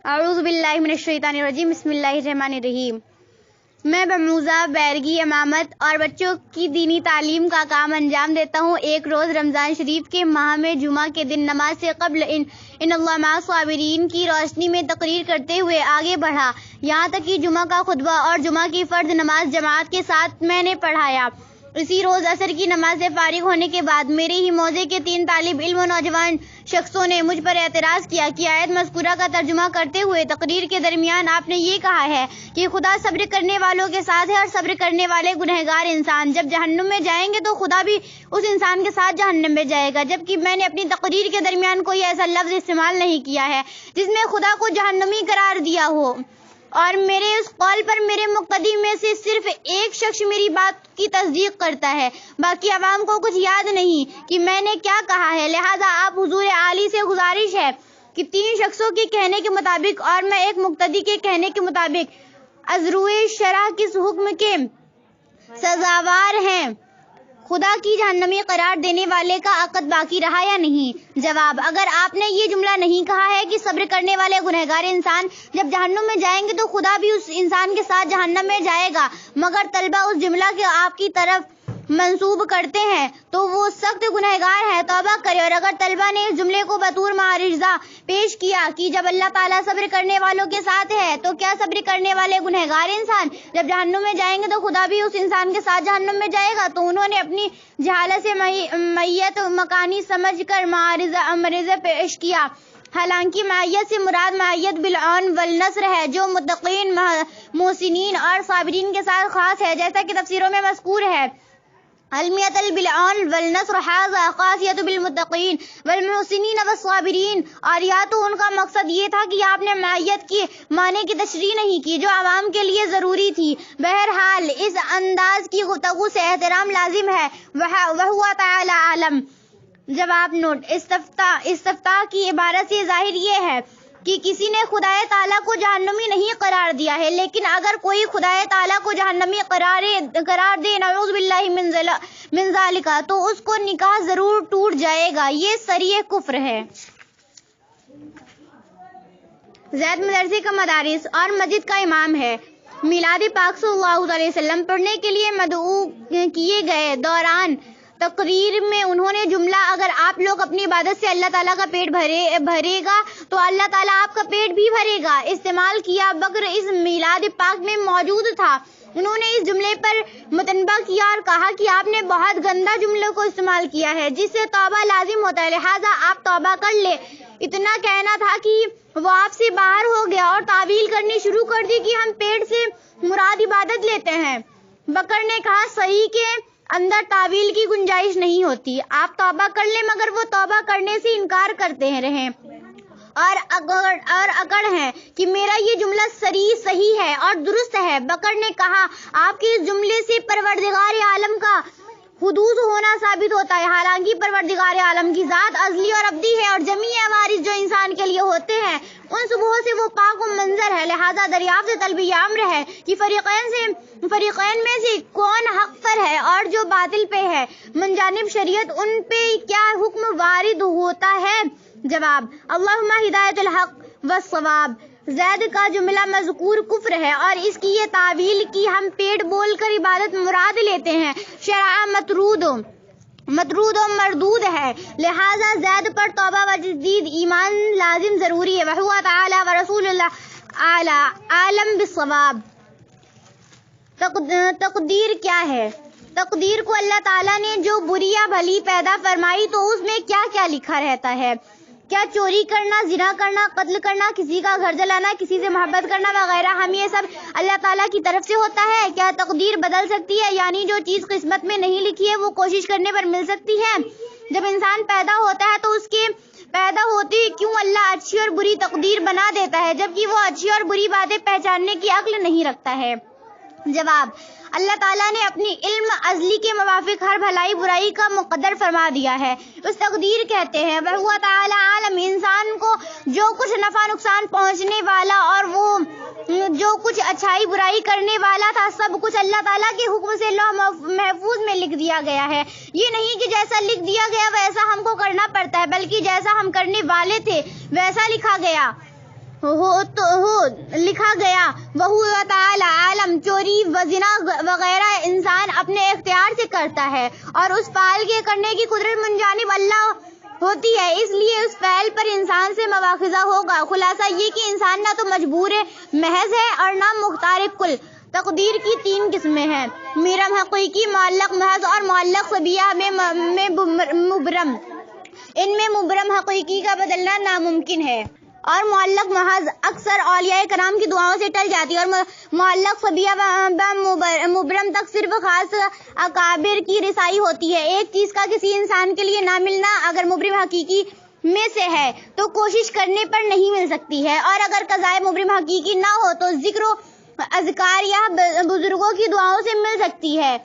اعوذ باللہ من الشیطان الرجیم بسم اللہ الرحمن الرحیم۔ میں بموزہ بیرگی امامت اور بچوں کی دینی تعلیم کا کام انجام دیتا ہوں۔ ایک روز رمضان شریف کے ماہ میں جمعہ کے دن نماز سے قبل ان اللہ مع الصابرین کی روشنی میں تقریر کرتے ہوئے آگے بڑھا، یہاں تک کہ جمعہ کا خطبہ اور جمعہ کی فرض نماز جماعت کے ساتھ میں نے پڑھایا۔ اسی روز عصر کی نماز سے فارغ ہونے کے بعد میرے ہی موضع کے 3 طالب علم و نوجوان شخصوں نے مجھ پر اعتراض کیا کہ آیت مذکورہ کا ترجمہ کرتے ہوئے تقریر کے درمیان آپ نے یہ کہا ہے کہ خدا صبر کرنے والوں کے ساتھ ہے اور صبر کرنے والے گنہگار انسان جب جہنم میں جائیں گے تو خدا بھی اس انسان کے ساتھ جہنم میں جائے گا، جبکہ میں نے اپنی تقریر کے درمیان کوئی ایسا لفظ استعمال نہیں کیا ہے جس میں خدا کو جہنمی قرار دیا ہو، اور میرے اس قول پر میرے مقتدی میں سے صرف ایک شخص میری بات کی تصدیق کرتا ہے، باقی عوام کو کچھ یاد نہیں کہ میں نے کیا کہا ہے۔ لہذا آپ حضور عالی سے گزارش ہے کہ 3 شخصوں کے کہنے کے مطابق اور میں ایک مقتدی کے کہنے کے مطابق از روئے شرع کس حکم کے سزاوار ہیں، خدا کی جہنمی قرار دینے والے کا عقد باقی رہا یا نہیں؟ جواب: اگر آپ نے یہ جملہ نہیں کہا ہے کہ صبر کرنے والے گنہگار انسان جب جہنم میں جائیں گے تو خدا بھی اس انسان کے ساتھ جہنم میں جائے گا، مگر طلبہ اس جملہ کے آپ کی طرف منسوب کرتے ہیں تو وہ سخت گنہگار ہے، توبہ کرے۔ اور اگر طلبہ نے اس جملے کو بطور معارضہ پیش کیا کہ جب اللہ تعالیٰ صبر کرنے والوں کے ساتھ ہے تو کیا صبر کرنے والے گنہگار انسان جب جہنم میں جائیں گے تو خدا بھی اس انسان کے ساتھ جہنم میں جائے گا، تو انہوں نے اپنی جہالت سے میت مکانی سمجھ کر معارضہ پیش کیا، حالانکہ معیت سے مراد معیت بالعون والنصر ہے جو متقین، محسنین اور صابرین کے ساتھ خاص ہے، جیسا کہ تفسیروں میں مذکور ہے۔ المیت بالعون والنصر حاذا خاصیت بالمتقین والمحسنین والصابرین، اور یا تو ان کا مقصد یہ تھا کہ آپ نے معیت کے معنی کی تشریح نہیں کی جو عوام کے لیے ضروری تھی۔ بہرحال اس انداز کی گفتگو سے احترام لازم ہے، وَهُوَ تَعَالَى عَالَمٌ۔ جواب نوٹ: استفتاء کی عبارت سے ظاہر یہ ہے کہ کسی نے خدائے تعالیٰ کو جہنمی نہیں قرار دیا ہے، لیکن اگر کوئی خدائے تعالیٰ کو جہنمی قرار دے نعوذ باللہ من ذالک تو اس کو نکاح ضرور ٹوٹ جائے گا، یہ صریح کفر ہے۔ زید مدرسے کا مدارس اور مسجد کا امام ہے۔ میلاد پاک صلی اللہ علیہ وسلم پڑھنے کے لیے مدعو کیے گئے دوران تقریر میں انہوں نے جملہ اگر آپ لوگ اپنی عبادت سے اللہ تعالیٰ کا پیٹ بھرے گا تو اللہ تعالیٰ آپ کا پیٹ بھی بھرے گا استعمال کیا۔ بکر اس میلاد پاک میں موجود تھا، انہوں نے اس جملے پر متنبہ کیا اور کہا کہ آپ نے بہت گندا جملے کو استعمال کیا ہے جس سے توبہ لازم ہوتا ہے، لہٰذا آپ توبہ کر لیں۔ اتنا کہنا تھا کہ وہ آپ سے باہر ہو گیا اور تعویل کرنی شروع کر دی کہ ہم پیٹ سے مراد عبادت لیتے ہیں۔ بکر نے کہا صحیح کے اندر تعویل کی گنجائش نہیں ہوتی، آپ توبہ کر لیں، مگر وہ توبہ کرنے سے انکار کرتے رہیں اور اکڑ ہیں کہ میرا یہ جملہ صحیح ہے اور درست ہے۔ بکر نے کہا آپ کے اس جملے سے پروردگار عالم کا حدوث ہونا ثابت ہوتا ہے، حالانکہ پروردگار عالم کی ذات ازلی اور ابدی ہے اور جمیع عوارض جو انسان کے لیے ہوتے ہیں ان صبحوں سے وہ پاک و منظر ہے، لہذا دریافت طلب یہ امر ہے کہ فریقین میں سے کون حق پر ہے اور جو باطل پہ ہے، من جانب شریعت ان پہ کیا حکم وارد ہوتا ہے؟ جواب: اللہم ہدایت الحق والصواب۔ زید کا جملہ مذکور کفر ہے اور اس کی یہ تعویل کی ہم پیٹ بول کر عبادت مراد لیتے ہیں، شرع مطرود و مردود ہے، لہذا زید پر توبہ و جدید ایمان لازم ضروری ہے۔ وَهُوَ تَعَالَى وَرَسُولُ اللَّهِ عَالَمٌ بِالصَّوَابِ۔ تقدیر کیا ہے؟ تقدیر کو اللہ تعالیٰ نے جو بری یا بھلی پیدا فرمائی تو اس میں کیا کیا لکھا رہتا ہے؟ کیا چوری کرنا، زنا کرنا، قتل کرنا، کسی کا گھر جلانا، کسی سے محبت کرنا وغیرہ ہم یہ سب اللہ تعالیٰ کی طرف سے ہوتا ہے؟ کیا تقدیر بدل سکتی ہے؟ یعنی جو چیز قسمت میں نہیں لکھی ہے وہ کوشش کرنے پر مل سکتی ہے؟ جب انسان پیدا ہوتا ہے تو اس کے پیدا ہوتے ہی کیوں اللہ اچھی اور بری تقدیر بنا دیتا ہے جبکہ وہ اچھی اور بری باتیں پہچاننے کی عقل نہیں رکھتا ہے؟ جواب: اللہ تعالیٰ نے اپنی علم ازلی کے موافق ہر بھلائی برائی کا مقدر فرما دیا ہے، اس تقدیر کہتے ہیں۔ وَهُوَ تَعَالَى عَالَمٌ، انسان کو جو کچھ نفع نقصان پہنچنے والا اور وہ جو کچھ اچھائی برائی کرنے والا تھا سب کچھ اللہ تعالیٰ کے حکم سے لوح محفوظ میں لکھ دیا گیا ہے۔ یہ نہیں کہ جیسا لکھ دیا گیا ویسا ہم کو کرنا پڑتا ہے، بلکہ جیسا ہم کرنے والے تھے ویسا لکھا گیا۔ لکھا گیا وَهُوَ تَعَالَى عالم چوری وزنا وغیرہ انسان اپنے اختیار سے کرتا ہے اور اس فعل کے کرنے کی قدرت من جانب اللہ ہوتی ہے، اس لیے اس فعل پر انسان سے مواخذہ ہوگا۔ خلاصہ یہ کہ انسان نہ تو مجبور محض ہے اور نہ مختار کل۔ تقدیر کی 3 قسمیں ہیں: میرم حقیقی، معلق محض اور معلق صبیہ میں مبرم۔ ان میں مبرم حقیقی کا بدلنا ناممکن ہے اور معلق محض اکثر اولیاء کرام کی دعاؤں سے ٹل جاتی ہے، اور معلق صبیہ مبرم تک صرف خاص اکابر کی رسائی ہوتی ہے۔ ایک چیز کا کسی انسان کے لیے نہ ملنا اگر مبرم حقیقی میں سے ہے تو کوشش کرنے پر نہیں مل سکتی ہے، اور اگر قضائے مبرم حقیقی نہ ہو تو ذکر و اذکار یا بزرگوں کی دعاؤں سے مل سکتی ہے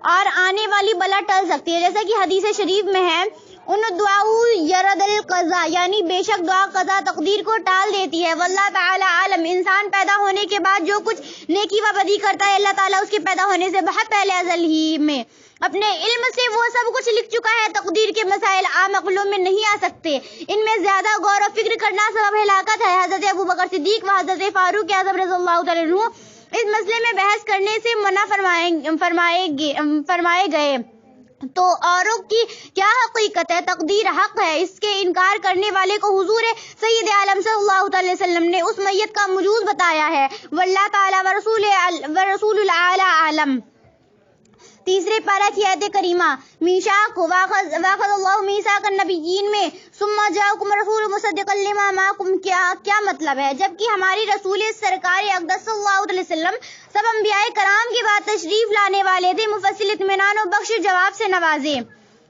اور آنے والی بلا ٹل سکتی ہے، جیسا کہ حدیث شریف میں ہے ان دعاؤ یرد القضاء، یعنی بے شک دعا قضا تقدیر کو ٹال دیتی ہے۔ واللہ تعالی عالم، انسان پیدا ہونے کے بعد جو کچھ نیکی و بدی کرتا ہے اللہ تعالیٰ اس کے پیدا ہونے سے بہت پہلے ازل ہی میں اپنے علم سے وہ سب کچھ لکھ چکا ہے۔ تقدیر کے مسائل عام عقلوں میں نہیں آ سکتے، ان میں زیادہ غور و فکر کرنا سبب ہلاکت ہے۔ حضرت ابوبکر صدیق و حضرت فاروق اعظم رضی اللہ تعالیٰ عنہ اس مسئلے میں بحث کرنے سے منع فرمائے گئے تو اوروں کی کیا حقیقت ہے؟ تقدیر حق ہے، اس کے انکار کرنے والے کو حضور سید عالم صلی اللہ علیہ وسلم نے اس میت کا موجود بتایا ہے۔ واللہ تعالی ورسول الاعلی عالم۔ تیسرے پارہ کی آیت کریمہ میثاق واخذ اللہ میثاق النبیین میں ثم جاءکم رسول مصدقا لما معکم کیا مطلب ہے؟ جبکہ ہماری رسول سرکار اقدس صلی اللہ علیہ وسلم سب انبیاء کرام کے بعد تشریف لانے والے تھے، مفصل اطمینان و بخش جواب سے نوازے۔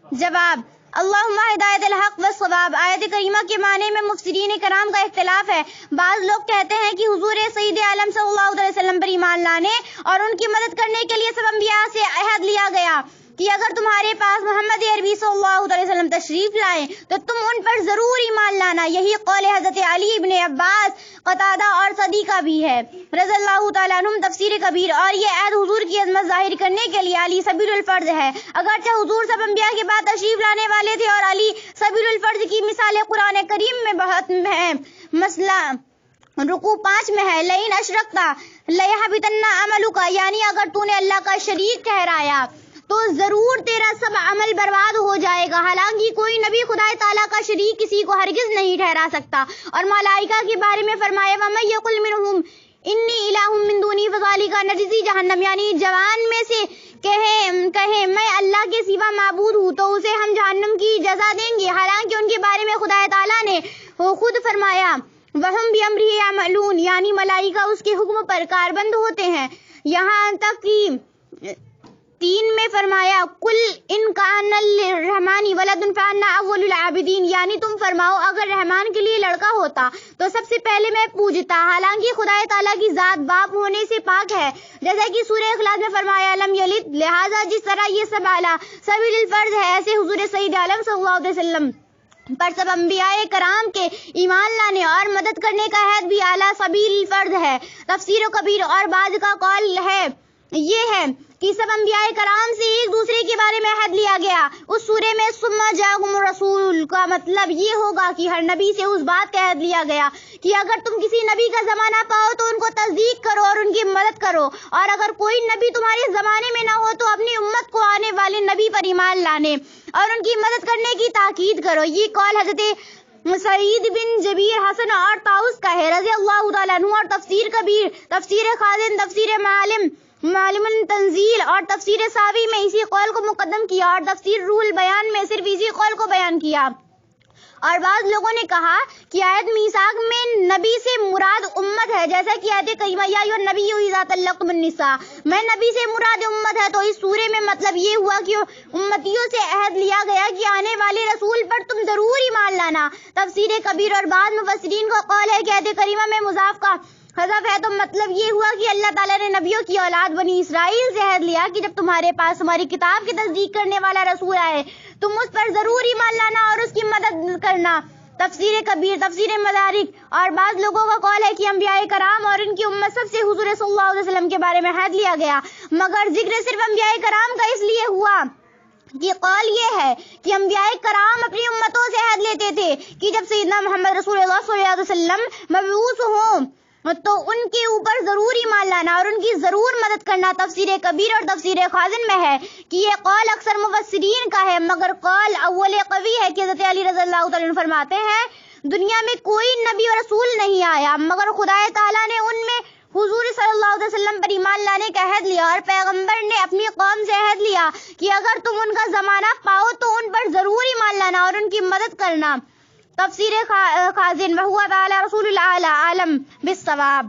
جواب: اللہم ہدایت الحق والصواب۔ آیت کریمہ کے معنی میں مفسرین کرام کا اختلاف ہے۔ بعض لوگ کہتے ہیں کہ حضور سید عالم صلی اللہ علیہ وسلم پر ایمان لانے اور ان کی مدد کرنے کے لیے سب انبیاء سے عہد لیا گیا کہ اگر تمہارے پاس محمد عربی صلی اللہ علیہ وسلم تشریف لائیں تو تم ان پر ضرور ایمان لانا۔ یہی قول حضرت علی ابن عباس، قتادہ اور صدی کا بھی ہے رضی اللہ تعالیٰ عنہم۔ تفسیر کبیر: اور یہ عہد حضور کی عظمت ظاہر کرنے کے لیے علی سبیل الفرض ہے۔ اگرچہ حضور سب انبیاء کے بعد تشریف لانے والے تھے اور علی سبیل الفرض کی مثال قرآن کریم میں بہت ہے۔ مسئلہ رکوع 5 میں ہے لئن اشرکتا لیحبطن عملک، یعنی اگر تو نے اللہ کا شریک ٹھہرایا تو ضرور تیرا سب عمل برباد ہو جائے گا۔ حالانکہ کوئی نبی خدا تعالیٰ کا شریک کسی کو ہرگز نہیں ٹھہرا سکتا۔ اور ملائکہ کے بارے میں فرمایا وَمَن يَقُلْ مِنْهُمْ إِنِّي إِلَٰهٌ مِّن دُونِهِ فَذَلِكَ نَجْزِي جَهَنَّمَ، یعنی جوان میں سے کہے میں اللہ کے سوا معبود ہوں تو اسے ہم جہنم کی جزا دیں گے، حالانکہ ان کے بارے میں خدا تعالیٰ نے خود فرمایا وَهُمْ بِأَمْرِهِ يَعْمَلُونَ، یعنی ملائکہ اس کے حکم پر کاربند ہوتے ہیں۔ یہاں تک کہ 3 میں فرمایا کل ان کان للرحمن ولد فانا اول العابدین، یعنی تم فرماؤ اگر رحمان کے لیے لڑکا ہوتا تو سب سے پہلے میں پوجتا۔ حالانکہ خدا تعالیٰ کی ذات باپ ہونے سے پاک ہے، جیسا کہ سورہ اخلاص میں فرمایا لم یلد، لہذا جس طرح یہ سب اعلیٰ سبیل الفرض ہے، ایسے حضور سید عالم صلی اللہ علیہ وسلم پر سب انبیاء کرام کے ایمان لانے اور مدد کرنے کا عہد بھی اعلیٰ سبیل الفرض ہے۔ تفسیر کبیر: اور بعض کا قول ہے یہ ہے کہ سب انبیاء کرام سے ایک دوسرے کے بارے میں عہد لیا گیا۔ اس سورے میں ثم جاءکم رسول کا مطلب یہ ہوگا کہ ہر نبی سے اس بات کا عہد لیا گیا کہ اگر تم کسی نبی کا زمانہ پاؤ تو ان کو تصدیق کرو اور ان کی مدد کرو، اور اگر کوئی نبی تمہارے زمانے میں نہ ہو تو اپنی امت کو آنے والے نبی پر ایمان لانے اور ان کی مدد کرنے کی تاکید کرو۔ یہ قول حضرت سعید بن جبیر، حسن اور طاؤس کا ہے رضی اللہ تعالیٰ عنہ۔ اور تفسیر کبیر، تفسیر خازن، تفسیر معالم التنزیل اور تفسیر ساوی میں اسی قول کو مقدم کیا اور تفسیر روح البیان میں صرف اسی قول کو بیان کیا۔ اور بعض لوگوں نے کہا کہ آیت میثاق میں نبی سے مراد امت ہے، جیسا کہ آیت کریمہ یا ایھا النبی اذا طلقتم النساء میں نبی سے مراد امت ہے، تو اس سورے میں مطلب یہ ہوا کہ امتیوں سے عہد لیا گیا کہ آنے والے رسول پر تم ضرور ایمان لانا۔ تفسیر کبیر اور بعض مفسرین کا قول ہے کہ آیت کریمہ میں مضاف کا حذف ہے، تو مطلب یہ ہوا کہ اللہ تعالیٰ نے نبیوں کی اولاد بنی اسرائیل سے عہد لیا کہ جب تمہارے پاس تمہاری کتاب کی تصدیق کرنے والا رسول آئے تم اس پر ضرور ایمان لانا اور اس کی مدد کرنا۔ تفسیر کبیر، تفسیر مدارک اور بعض لوگوں کا قول ہے کہ انبیاء کرام اور ان کی امت سب سے حضور صلی اللہ علیہ وسلم کے بارے میں عہد لیا گیا، مگر ذکر صرف انبیاء کرام کا اس لیے ہوا کہ قول یہ ہے کہ انبیاء کرام اپنی امتوں سے عہد لیتے تھے کہ جب سیدنا محمد رسول اللہ صلی اللہ علیہ وسلم مبعوث ہوں تو ان کے اوپر ضرور ایمان لانا اور ان کی ضرور مدد کرنا۔ تفسیر کبیر اور تفسیر خازن میں ہے کہ یہ قول اکثر مفسرین کا ہے، مگر قول اول قوی ہے کہ حضرت علی رضی اللہ تعالیٰ عنہ فرماتے ہیں دنیا میں کوئی نبی اور رسول نہیں آیا مگر خدا تعالیٰ نے ان میں حضور صلی اللہ علیہ وسلم پر ایمان لانے کا عہد لیا، اور پیغمبر نے اپنی قوم سے عہد لیا کہ اگر تم ان کا زمانہ پاؤ تو ان پر ضرور ایمان لانا اور ان کی مدد کرنا۔ تفسیر خازن وہو تعالی رسول العالی عالم بالصواب۔